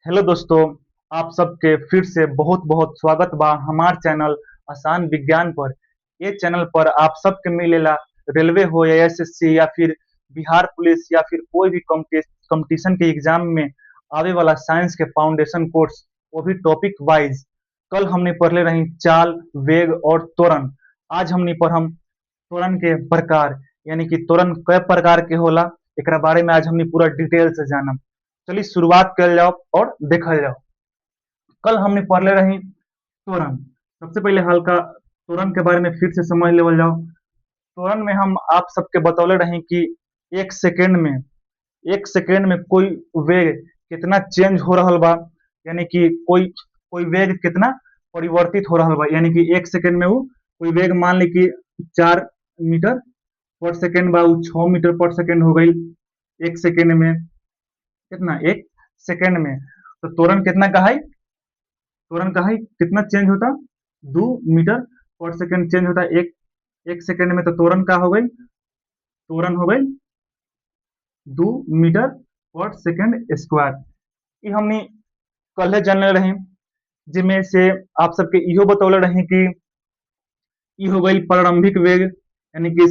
Hello दोस्तों। आप सबके फिर से बहुत बहुत स्वागत बा हमार चैनल आसान विज्ञान पर। ये चैनल पर आप सबके मिलेला रेलवे हो या एसएससी या फिर बिहार पुलिस या फिर कोई भी कंपटीशन के एग्जाम में आवे वाला साइंस के फाउंडेशन कोर्स, वो भी टॉपिक वाइज। कल हमने पढ़ले रही चाल, वेग और त्वरण। आज हमने पढ़म त्वरण के प्रकार, यानी कि त्वरण कई प्रकार के होला। एकरा बारे में आज हमने पूरा डिटेल से जानम। चलिए शुरुआत कर जाओ और देखल जाओ। कल हमने पढ़ले रही त्वरण। सबसे पहले हल्का त्वरण के बारे में फिर से समझ लेवल जाओ। त्वरण में हम आप सबके बतौले रही कि एक सेकेंड में एक सेकेंड में कोई वेग कितना चेंज हो रहा बा, यानी कि कोई कोई वेग कितना परिवर्तित हो रहा बा। यानी कि एक सेकेंड में वो कोई वेग मान ली कि 4 मीटर पर सेकेंड बा, वो 6 मीटर पर सेकेंड हो गई। एक सेकेंड में कितना, एक सेकेंड में तो त्वरण कितना का है, त्वरण का है कितना चेंज होता, 2 मीटर पर सेकेंड चेंज होता एक एक सेकेंड में। तो त्वरण का हो गई, त्वरण हो गई 2 मीटर पर सेकेंड स्क्वायर। ये हमने कल जानले रही, जिसमें से आप सबके इहो बतौले रही कि ई हो गई प्रारंभिक वेग, यानी कि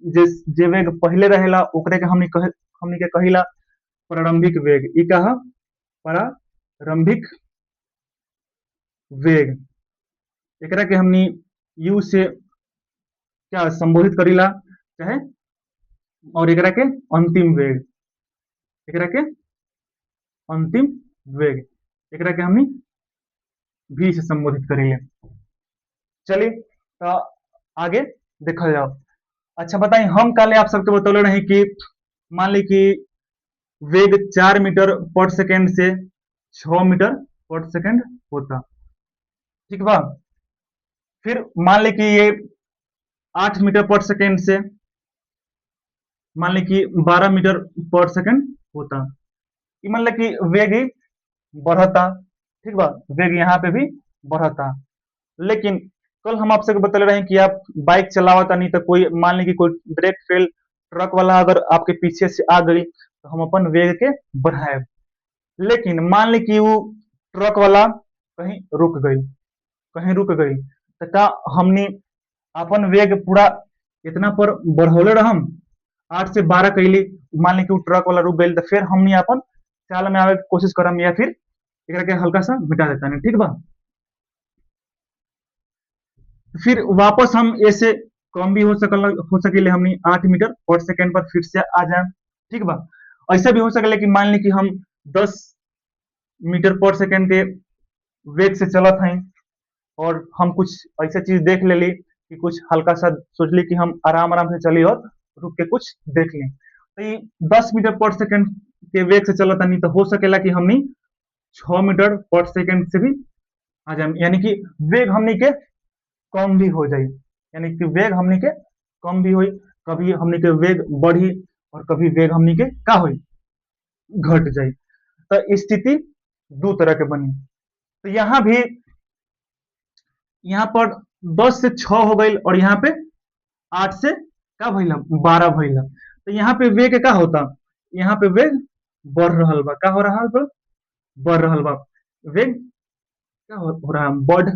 जे वेग पहले रहेला ओकरे के हमनी के कहिला प्रारंभिक वेग। ई कहा प्रारंभिक वेग। एकरा के हमनी यू से क्या संबोधित करीला चाहे, और एकरा के अंतिम वेग, एकरा के अंतिम वेग, एकरा के हमनी भी से संबोधित करेंगे। चलिए तो आगे देखा जाओ। अच्छा बताइए, हम कल आप सबके बतौले रहे कि मान ली कि वेग 4 मीटर पर सेकेंड से 6 मीटर पर सेकेंड होता, ठीक बा। फिर मान ली कि ये 8 मीटर पर सेकेंड से मान ली कि 12 मीटर पर सेकेंड होता। ये मान ली कि वेग ही बढ़ता, ठीक बा, वेग यहाँ पे भी बढ़ता। लेकिन कल हम आपसे बतले रहे कि आप बाइक चलावता नहीं तो कोई मान ली कि कोई ब्रेक फेल, ट्रक वाला अगर आपके पीछे से आ गई तो हम अपन वेग के बढ़ाए। लेकिन मान ली कि वो ट्रक वाला कहीं रुक गई, कहीं रुक गई, तो का हमने अपन वेग पूरा इतना पर बढ़ौले रहम, 8 से 12 कैली। मान ली कि वो ट्रक वाला रुक गई तो फिर हमने अपन चाल में आवे के कोशिश करम या फिर एक के हल्का सा मिटा देता नहीं, ठीक बा। फिर वापस हम ऐसे कम भी हो सकेले हमनी 8 मीटर पर सेकेंड पर फिर से आ जाए, ठीक बा। ऐसा भी हो सकेले कि मान ली कि हम 10 मीटर पर सेकेंड के वेग से चलत हैं और हम कुछ ऐसा चीज देख लेली कि कुछ हल्का सा सोच ली कि हम आराम आराम से चली और रुक के कुछ देख ली, तो ये 10 मीटर पर सेकेंड के वेग से चलत नहीं तो हो सकेला कि हमनी 6 मीटर पर सेकेंड से भी आ जाए, यानी कि वेग हमनी के कम भी हो जाए, यानी कि वेग हमनी के कम भी हुई, कभी हमनी के वेग बढ़ी और कभी वेग हमनी के का हुई घट जाए। तो स्थिति दो तरह के बनी। तो यहाँ भी, यहाँ पर 10 से 6 हो गई और यहाँ पे 8 से का भइला 12 भइला। तो यहाँ पे वेग का होता, यहाँ पे वेग बढ़ रहा बा, का हो रहा बा, बढ़ रहा बा। वेग क्या हो रहा है, बढ़,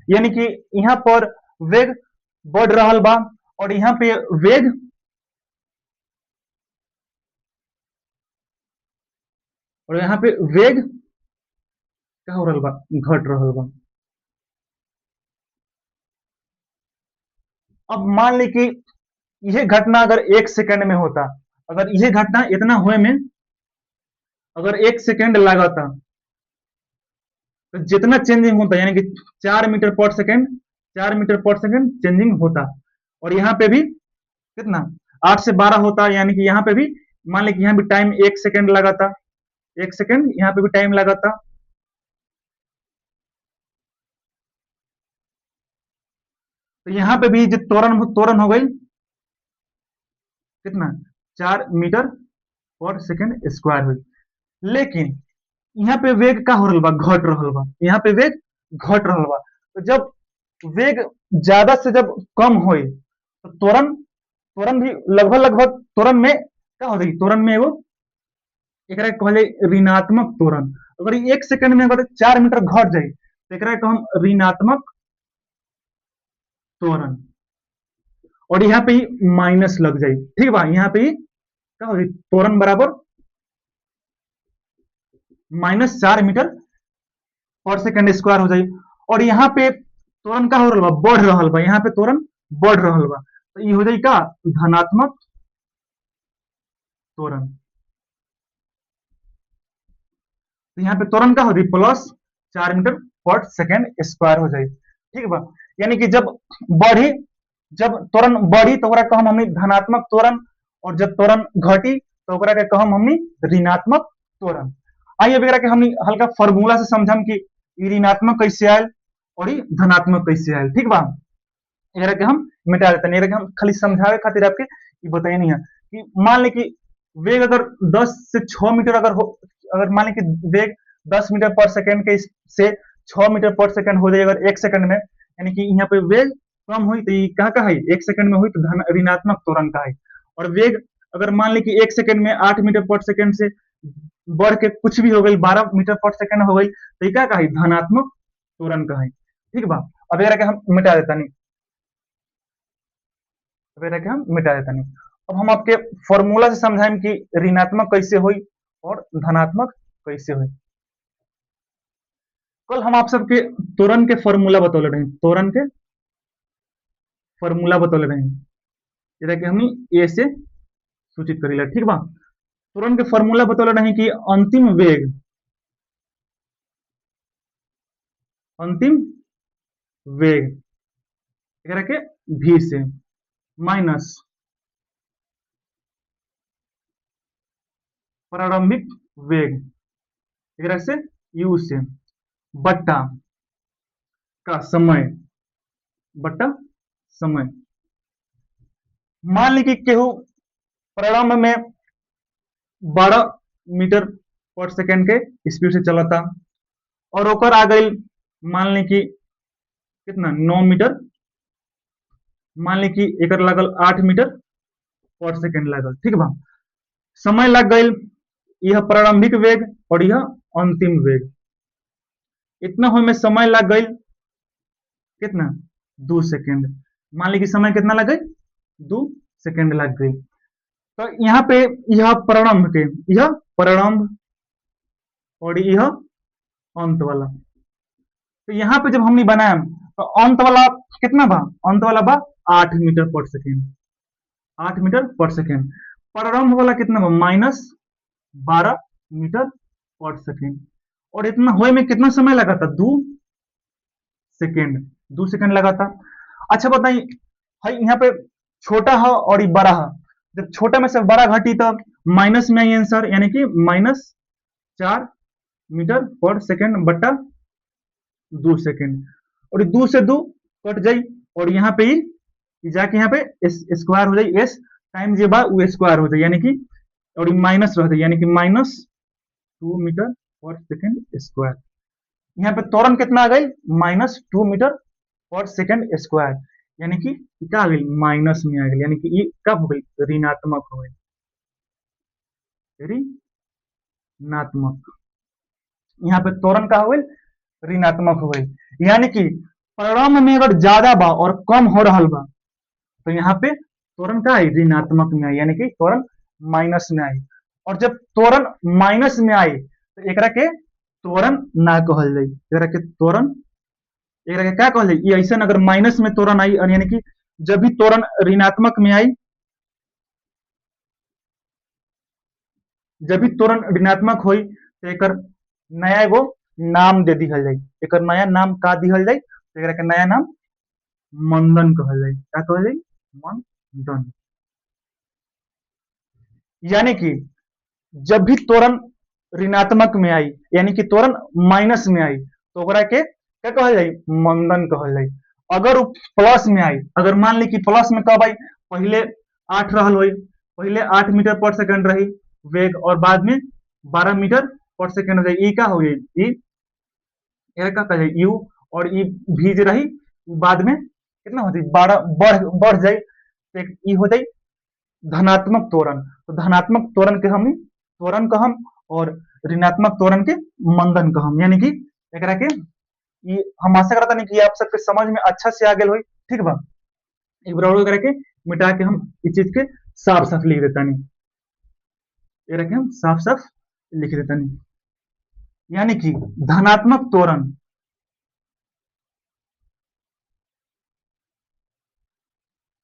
यानी कि यहाँ पर वेग बढ़ रहा बा और यहाँ पे वेग, और यहाँ पे वेग क्या हो रहा बा, घट रहा बा। अब मान ली कि यह घटना अगर एक सेकंड में होता, अगर यह घटना इतना हुए में अगर एक सेकंड लगाता, तो जितना चेंजिंग होता यानी कि 4 मीटर पर सेकंड, 4 मीटर पर सेकंड चेंजिंग होता। और यहाँ पे भी कितना, 8 से 12 होता, यानी कि यहाँ पे भी मान ली कि यहाँ भी टाइम एक सेकंड लगाता, एक सेकंड यहाँ पे भी टाइम लगाता। तो यहाँ पे भी जो त्वरण त्वरण हो गई कितना, 4 मीटर पर सेकंड स्क्वायर हुई। लेकिन यहाँ पे वेग का हो रहा बा, घट रहा बा, यहाँ पे वेग घट रहा बा। तो जब वेग ज्यादा से जब कम होई तो त्वरण त्वरण भी लगभग लगभग त्वरण में क्या हो रही, त्वरण में वो एकरा के कहल जाए ऋणात्मक त्वरण। अगर ये 1 सेकंड में अगर 4 मीटर घट जाए तो एकरा के हम ऋणात्मक त्वरण। और यहाँ पे ही माइनस लग जाए, ठीक बा। यहाँ पे ही क्या हो जाए, त्वरण बराबर -4 मीटर पर सेकंड स्क्वायर हो जाए। और यहाँ पे त्वरण का हो रहा बा, बढ़ रहा बा, यहाँ पे त्वरण बढ़ रहा बा, तो ये हो जाए का धनात्मक त्वरण। तो यहाँ पे त्वरण का हो जाए +4 मीटर पर सेकंड स्क्वायर हो जाए, ठीक बा। यानी कि बढ़ी जब त्वरण बढ़ी तो ओकरा कहम हमनी धनात्मक त्वरण, और जब त्वरण घटी तो ओकरा के कहम हमनी ऋणात्मक त्वरण। आइए अब एकरा के हमनी हल्का फार्मूला से समझम कि ई ऋणात्मक कैसे आयल और ई धनात्मक कैसे आयल, ठीक बा। एकरा के हम मिटा देते हैं। एकरा के हम खाली समझावे खातिर आपके ये बताइए है कि मान ले कि वेग अगर 10 से 6 मीटर अगर हो, अगर मान ले कि वेग 10 मीटर पर सेकंड के से 6 मीटर पर सेकंड हो जाए अगर 1 सेकंड में, यानी कि यहाँ पे वेग कम हुई तो ये कहाँ का है, 1 सेकंड में हुई तो ऋणात्मक त्वरण का है। और वेग अगर मान ले कि 1 सेकंड में 8 मीटर पर सेकंड से बढ़ के कुछ भी हो गई 12 मीटर पर सेकंड हो गई तो ये क्या का है, धनात्मक त्वरण का है, ठीक बा। अब एकरा के हम मिटा देता नहीं, हम मिटा देता नहीं। अब हम आपके फॉर्मूला से समझाएं कि ऋणात्मक कैसे हुई और धनात्मक कैसे हुई। कल हम आप सबके त्वरण के फॉर्मूला बतौले रहे, त्वरण के फॉर्मूला बतौले रहे, जरा कि हमनी ए से सूचित करीला, ठीक बा। त्वरण के फॉर्मूला बतौले रहे कि अंतिम वेग एकरा के भी से माइनस प्रारंभिक वेग एकरा से यू से बट्टा का समय बट्टा समय। मान ली कि केहू प्रारंभ में 12 मीटर पर सेकंड के स्पीड से चलता और ओकर आ गई मान ली कि कितना 9 मीटर, मान ली कि एकर लागल 8 मीटर पर सेकंड लागल, ठीक बा। समय लग गई, यह प्रारंभिक वेग और यह अंतिम वेग, इतना हो में समय लग गई कितना 2 सेकंड। मान ली कि समय कितना लग गई 2 सेकंड लग गई। तो यहाँ पे यह प्रारंभ और यह अंत वाला, तो यहाँ पे जब हमने बनाया तो अंत वाला कितना बा, अंत वाला बा 8 मीटर पर सेकंड, 8 मीटर पर सेकंड। प्रारंभ वाला कितना बा -12 मीटर पर सेकंड। और इतना होए में कितना समय लगा था 2 सेकंड, 2 सेकंड लगा था। अच्छा बताइए, यहाँ पे छोटा है और ये बड़ा है, जब छोटा में से बड़ा घटी तो माइनस में आई आंसर, यानी कि -4 मीटर पर सेकंड बट्टा 2 सेकंड। और 2 से 2 कट जाई और यहाँ पे जाके यहाँ पे स्क्वायर हो जाए, एस टाइम जे बा वो स्क्वायर हो जाए, यानी कि और माइनस रह जाए, यानी कि -2 मीटर पर सेकंड स्क्वायर। यहाँ पे त्वरण कितना आ गई -2 मीटर पर सेकंड स्क्वायर, यानी कि क्या आ गई माइनस में आ गई, यानी कि ये कब हो गई ऋणात्मक हो गई, ऋणात्मक। यहाँ पे त्वरण का हो गई ऋणात्मक हो गई। यानी कि प्रारंभ में अगर ज्यादा बा और कम हो रहा बा तो यहाँ पे त्वरण का आई ऋणात्मक में आई, यानी कि त्वरण माइनस में आई। और जब त्वरण माइनस में आई तो एकरा के त्वरण ना कहल जाई, एकरा के त्वरण, एकरा के क्या कहल जाई, ये ऐसा अगर माइनस में त्वरण आई यानी कि जब भी त्वरण ऋणात्मक में आई, जब भी त्वरण ऋणात्मक हुई तो एकर नया एगो नाम दे दिहल जाई, एकर नया नाम का दिहल जाई, तो एकरा के नया नाम मंदन कहल जाई। क्या कहल जाई, मंदन। यानी कि जब भी त्वरण ऋणात्मक में आई यानी कि त्वरण माइनस में आई तो ओकरा के क्या कहल जाई, मंदन कहल जाई। अगर वो प्लस में आई, अगर मान ली कि प्लस में कब आई, पहले 8 रहल हुई, पहले 8 मीटर पर सेकंड रही वेग और बाद में 12 मीटर पर सेकंड हो जाए, ई का हो गई ई का कह जाए यू, और ई भी जे रही बाद में कितना होती 12 बढ़ जाए तो ई हो जाए धनात्मक त्वरण। तो धनात्मक त्वरण के हम और ऋणात्मक त्वरण के मंदन कहम। यानी कि एकरा के ये हम आशा करता नहीं कि आप सबके समझ में अच्छा से आ गेल होई। ठीक बा, एक बार और एकरा के मिटा के हम इस चीज के साफ साफ लिख देता नहीं, एकरा के हम साफ साफ लिख देता नहीं। यानी कि धनात्मक त्वरण,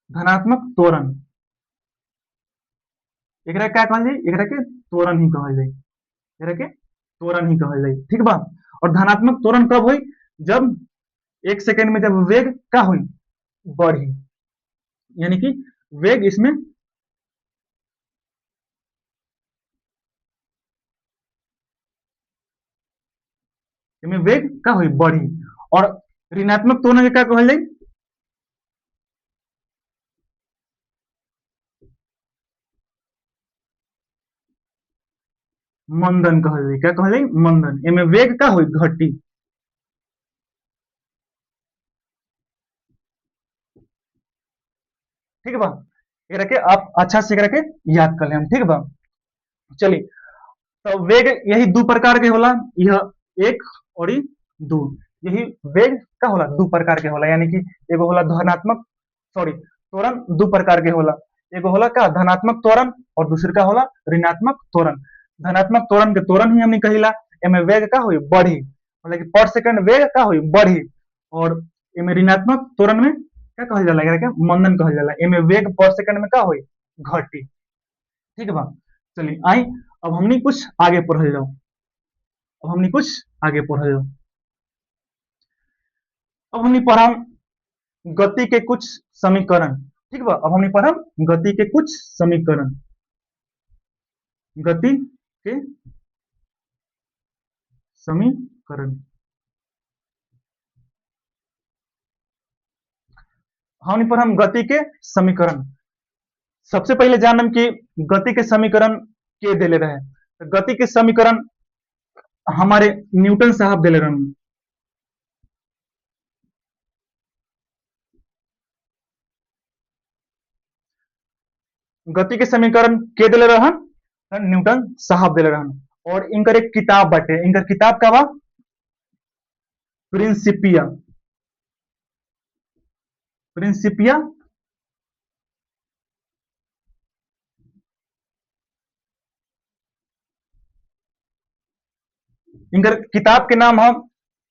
धनात्मक त्वरण एकरा क्या कहल जाए, एकरा के त्वरण ही कहल जाए, एकरा के त्वरण ही कहल जाए। ठीक बा, और धनात्मक त्वरण कब हुई, जब 1 सेकंड में जब वेग का हुई बढ़ी, यानी कि वेग इसमें वेग का हुई बढ़ी। और ऋणात्मक त्वरण के क्या कहल जाए, मंदन कहल जाए। क्या कहल जाए, मंदन। एमे वेग का हुई घटी। ठीक बा, एकरा के आप अच्छा से एकरा के याद कर लेम। ठीक बा, चलिए, तो वेग यही दो प्रकार के होला, यह एक और ई दो, यही वेग का होला दो प्रकार के होला। यानी कि एगो होला धनात्मक, सॉरी, त्वरण दो प्रकार के होला, एगो होला का धनात्मक त्वरण और दूसरे का होला ऋणात्मक त्वरण। धनात्मक त्वरण के त्वरण ही हमने कहिला, एमे वेग का हुई बढ़ी, मतलब कि पर सेकंड वेग का हुई बढ़ी। और एमे ऋणात्मक त्वरण में क्या कहल जाला, एकरा के मंदन कहल जाला। एमे वेग पर सेकंड में का हुई घटी। ठीक बा, चलिए आई, अब हमनी कुछ आगे पढ़ल जाओ, अब हमनी कुछ आगे पढ़ल जाओ। अब हमनी पढ़म गति के कुछ समीकरण। ठीक बा, अब हमनी पढ़म गति के कुछ समीकरण, गति के समीकरण। हमनी पढ़म गति के समीकरण। सबसे पहले जानम कि गति के समीकरण के देले रहे। तो गति के समीकरण हमारे न्यूटन साहब देले रहे। गति के समीकरण के दिले रहन, न्यूटन साहब दिले रहन। और इनकर एक किताब बाटे, इनकर किताब का बा प्रिंसिपिया, प्रिंसिपिया इनकर किताब के नाम हम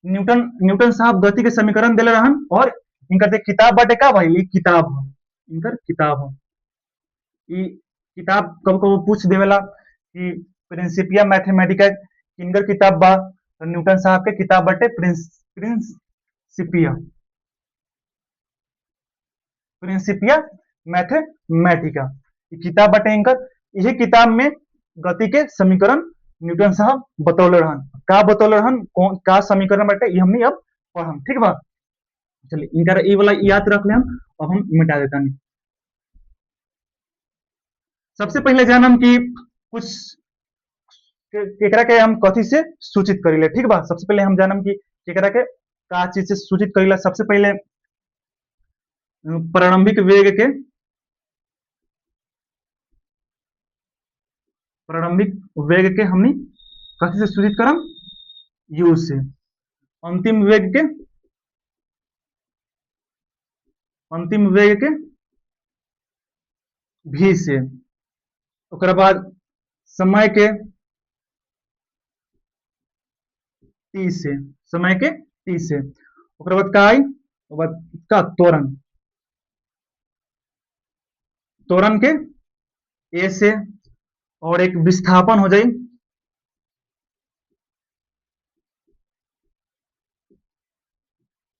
न्यूटन, न्यूटन साहब गति के समीकरण दिले रहन। और इनकर जो किताब बाटे का भाई, किताब हम, इनकर किताब हम, ई किताब कब कब पूछ देवेला कि प्रिंसिपिया मैथमेटिका इनकर किताब बा, तो न्यूटन साहब के किताब बाटे प्रिंसिपिया, प्रिंसिपिया मैथमेटिका किताब बाटे इनकर। यही किताब में गति के समीकरण न्यूटन साहब बतौले रहन। का बतौले रहन, कौन का समीकरण बाटे, ये हमनी अब पढ़म। ठीक बा, चलिए इनका ये वाला याद रख लें, अब हम मिटा देता नहीं। सबसे पहले जानम कि कुछ केकरा के हम कथी से सूचित करीले। ठीक बा, सबसे पहले हम जानम कि केकरा के का चीज से सूचित करीला। सबसे पहले प्रारंभिक वेग के, प्रारंभिक वेग के हमनी कथी से सूचित करम, यू से। अंतिम वेग के, अंतिम वेग के भी से। ओकरा बाद समय के टी से, समय के टी से। ओकरा बाद का आई, ओकरा बाद का त्वरण, त्वरण के ए से। और एक विस्थापन हो जाए,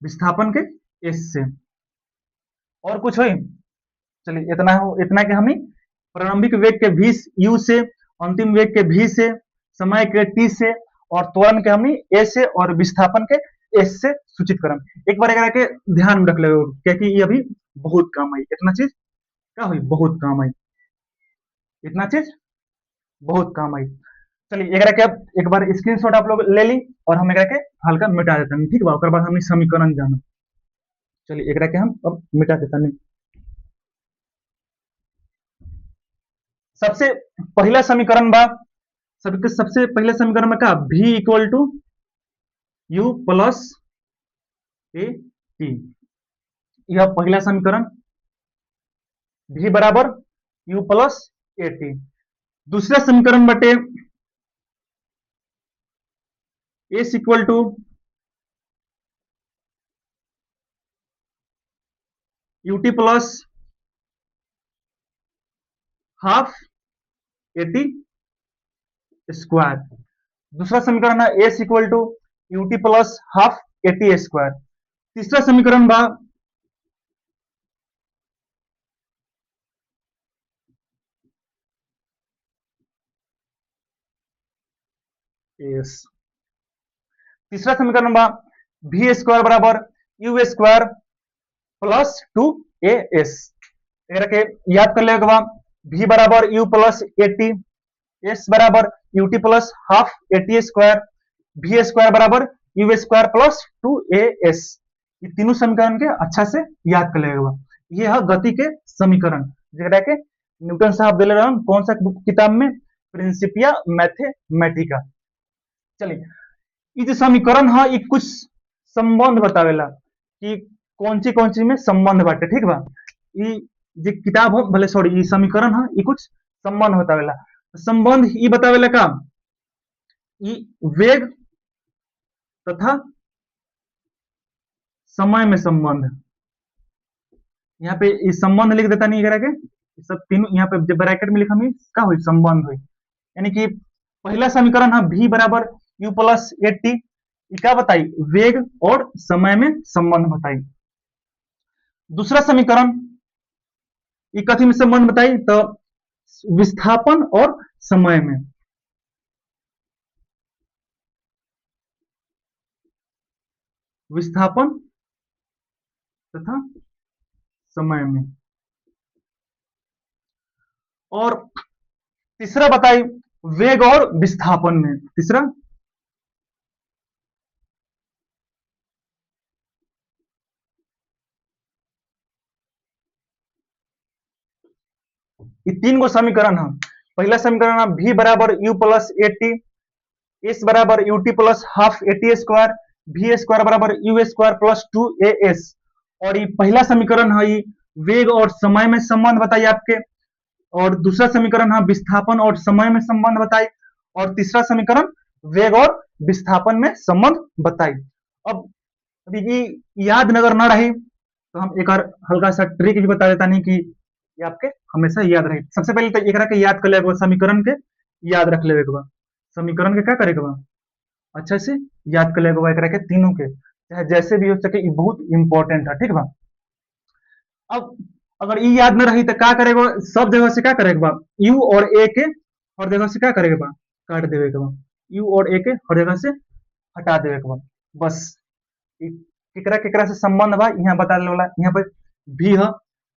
विस्थापन के एस से। और कुछ है, चलिए इतना हो, इतना के हमें प्रारंभिक वेग के भी यू से, अंतिम वेग के भी से, समय के टी से, और त्वरण के हमने ए से, और विस्थापन के एस से सूचित करम। एक बार एकरा के ध्यान में रख ले, क्योंकि ये अभी बहुत काम आई, इतना चीज क्या हुई बहुत काम आई, इतना चीज बहुत काम आई। चलिए एकरा के अब एक बार स्क्रीनशॉट आप लोग ले ली, और हम एकरा के हल्का मिटा देते हैं। ठीक बा, ओकर बाद हमने समीकरण जाना। चलिए एकरा के हम अब मिटा देते हैं। सबसे पहला समीकरण बा सबके सबसे पहले समीकरण में क्या v equal to u plus a t, यह पहला समीकरण v बराबर u प्लस ए टी। दूसरा समीकरण बटे s equal to u t plus half a t square. दूसरा समीकरण है s equal to u t plus half a t square. तीसरा समीकरण बा एस, तीसरा समीकरण बा वी स्क्वायर बराबर u square plus two a s. के याद कर लेगा बा वी बराबर यू प्लस एटी, एस बराबर u t plus half a t square, v square बराबर u square plus two a s. ये तीनों समीकरण के अच्छा से याद कर लेगा। ये है गति के समीकरण जरा के न्यूटन साहब दे रहे कौन सा किताब में, प्रिंसिपिया मैथमेटिका। चलिए ये जो समीकरण है ये कुछ संबंध बतावेला कि कौन सी में संबंध बाटे, ठीक बा। ये जो किताब हो भले सॉरी ये समीकरण है ये कुछ संबंध बतावेला। संबंध ये बतावेला का ये वेग तथा समय में संबंध, यहाँ पे ये संबंध लिख देता नहीं करा के सब तीनों यहाँ पे जब ब्रैकेट में लिखा हुई का हुई संबंध हुई, यानी कि पहला समीकरण है v बराबर u प्लस एटी, क्या बताई वेग और समय में संबंध बताई। दूसरा समीकरण ये कथी में संबंध बताई तो विस्थापन और समय में, विस्थापन तथा समय में। और तीसरा बताई वेग और विस्थापन में। तीसरा ये तीन गो समीकरण है। पहला समीकरण है v बराबर u प्लस एटी, एस बराबर u t plus half a t square, v square बराबर u square plus two a s. और ये पहला समीकरण है ये वेग और समय में संबंध बताइए आपके, और दूसरा समीकरण है विस्थापन और समय में संबंध बताई, और तीसरा समीकरण वेग और विस्थापन में संबंध बताई। अब अभी ये याद नगर ना रही तो हम एक और हल्का सा ट्रिक भी बता देता नहीं कि ये आपके हमेशा याद रहे। सबसे पहले तो एक के याद कर लेगा समीकरण के याद रख लेगा, समीकरण के क्या करेगा अच्छा से याद कर लेगा एक के तीनों के, चाहे जैसे भी हो सके ये बहुत इंपॉर्टेंट है, ठीक बा। अब अगर ये याद न रही तो क्या करेगा, सब जगह से क्या करेगा यू और ए के हर जगह से क्या करेगा काट देगा, यू और ए के हर जगह से हटा देगा बस। केकरा केकरा से संबंध बा यहाँ बता देला, यहाँ पर भी है,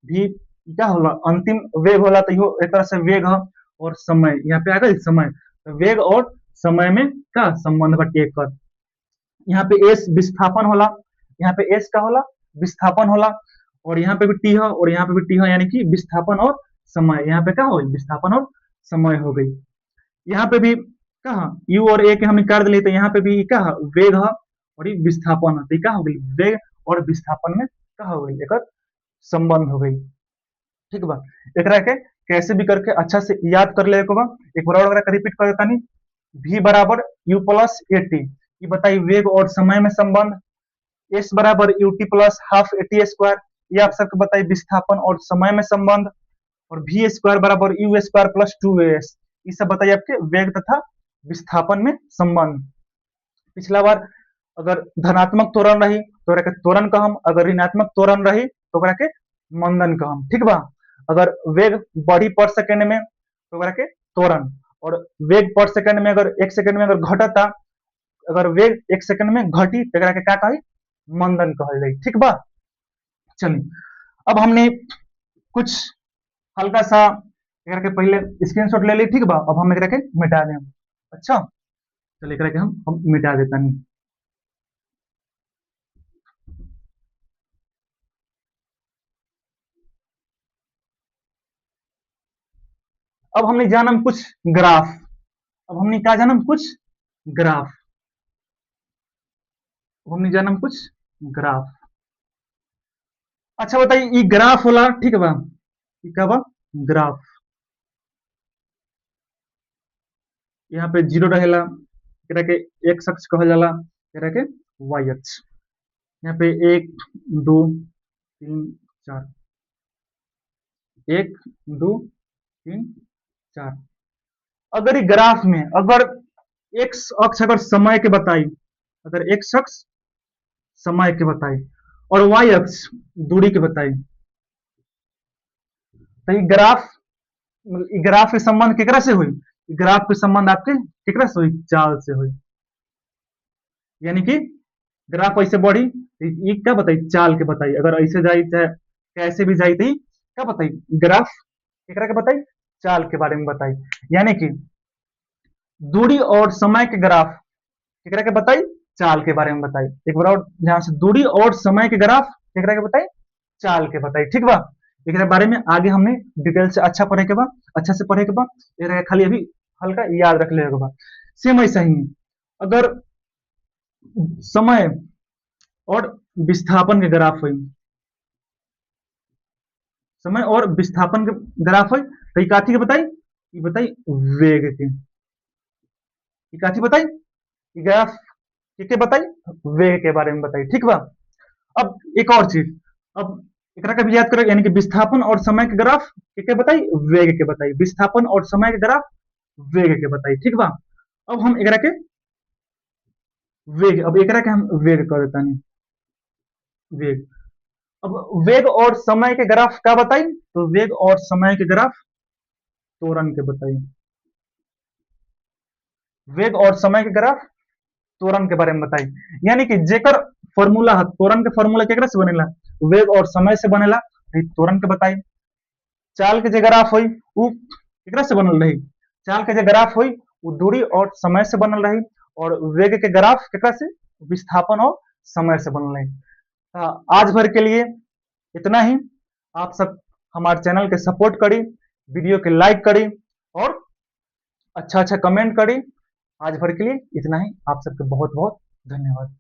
भी क्या होला अंतिम वेग होला तो यो एक तरह से वेग है, और समय यहाँ पे आ गई समय, तो वेग और समय में का संबंध बाटे एकर। यहाँ पे एस विस्थापन होला, यहाँ पे एस का होला विस्थापन होला, और यहाँ पे भी टी है और यहाँ पे भी टी है, यानी कि विस्थापन और समय। यहाँ पे क्या हो विस्थापन और समय हो गई। यहाँ पे भी कहा यू और ए के हम निकाल दिले तो यहाँ पे भी क्या है वेग है और ये विस्थापन है, तो क्या हो गई वेग और विस्थापन में क्या हो गई एक संबंध हो गई, ठीक बा। एकरा के कैसे भी करके अच्छा से याद कर ले बा। एक बार और रिपीट कर देता नहीं, v बराबर u प्लस एटी, ये बताइए वेग और समय में संबंध। s बराबर ut plus half a t square, ये आप सबको बताइए विस्थापन और समय में संबंध। और v स्क्वायर बराबर u square plus to S, ये सब बताइए आपके वेग तथा विस्थापन में संबंध। पिछला बार अगर धनात्मक त्वरण रही तो त्वरण कहम, अगर ऋणात्मक त्वरण रही तो के मंदन कहम, ठीक बा। अगर वेग बढ़ी पर सेकंड में तो के त्वरण, और वेग पर सेकंड में अगर एक सेकंड में अगर घटता, अगर वेग एक सेकंड में घटी तो के क्या कही मंदन कहल जाई, ठीक बा। चलिए अब हमने कुछ हल्का सा के पहले स्क्रीनशॉट ले ली, ठीक बा। अब हम के मिटा दें, अच्छा चलिए के हम मिटा देता नहीं। अब हमने जाना कुछ ग्राफ, अब हमने क्या जानम कुछ ग्राफ, हमने जानम कुछ ग्राफ। अच्छा बताइए ये ग्राफ होला, ठीक बा, ये का बा ग्राफ। यहाँ पे जीरो रहेला, एकरा के एक्स अक्ष कहल जाला, एकरा के वाई अक्ष। यहाँ पे एक दो तीन चार, एक दो तीन चार। अगर ये ग्राफ में अगर एक्स अक्ष अगर समय के बताई, अगर एक्स अक्ष समय के बताई और वाई अक्ष दूरी के बताई, तो ये ग्राफ के संबंध केकरा से हुई? ग्राफ के संबंध आपके केकरा से हुई? चाल से हुई। यानी कि ग्राफ ऐसे बढ़ी, ये क्या बताई? चाल के बताई। अगर ऐसे जाई चाहे कैसे भी जाई थी, क्या बताई? ग्राफ केकरा के बताई? चाल के बारे में बताई। यानी कि दूरी और समय के ग्राफ केकरा के बताई? चाल के बारे में बताई। एक बार और ध्यान से, दूरी और समय के ग्राफ केकरा के बताई? चाल के बताई। ठीक बा, एक बारे में आगे हमने डिटेल से अच्छा पढ़े के बा, अच्छा से पढ़े के बा, खाली अभी हल्का याद रख ले के बा। सेम ऐसा ही अगर समय और विस्थापन के ग्राफ हुई, समय और विस्थापन के ग्राफ हुई, तो ये काथी के बताई? ये बताई वेग के। ये काथी बताई? ये ग्राफ के बताई? वेग के बारे में बताई। ठीक बा। अब एक और चीज, अब एकरा का भी याद करें, यानी कि विस्थापन और समय के ग्राफ के बताई? वेग के बताई। विस्थापन और समय के ग्राफ वेग के बताई। ठीक बा। अब हम एकरा के वेग, अब एकरा के हम वेग कर देता नहीं, वेग। अब वेग और समय के ग्राफ का बताई? तो वेग और समय के ग्राफ त्वरण के बताई। वेग और समय के ग्राफ त्वरण के बारे में बताई। यानी कि जेकर फॉर्मूला है, त्वरण के फॉर्मूला केकरा से बनेला? वेग और समय से बनेला, त्वरण के बताई। चाल के जो ग्राफ हुई वो केकरा से बनल रही? चाल के जो ग्राफ हुई वो दूरी और समय से बनल रही, और वेग के ग्राफ केकरा से? विस्थापन और समय से बनल रही। आज भर के लिए इतना ही। आप सब हमारे चैनल के सपोर्ट करी, वीडियो के लाइक करी और अच्छा अच्छा कमेंट करी। आज भर के लिए इतना ही। आप सबके बहुत बहुत धन्यवाद।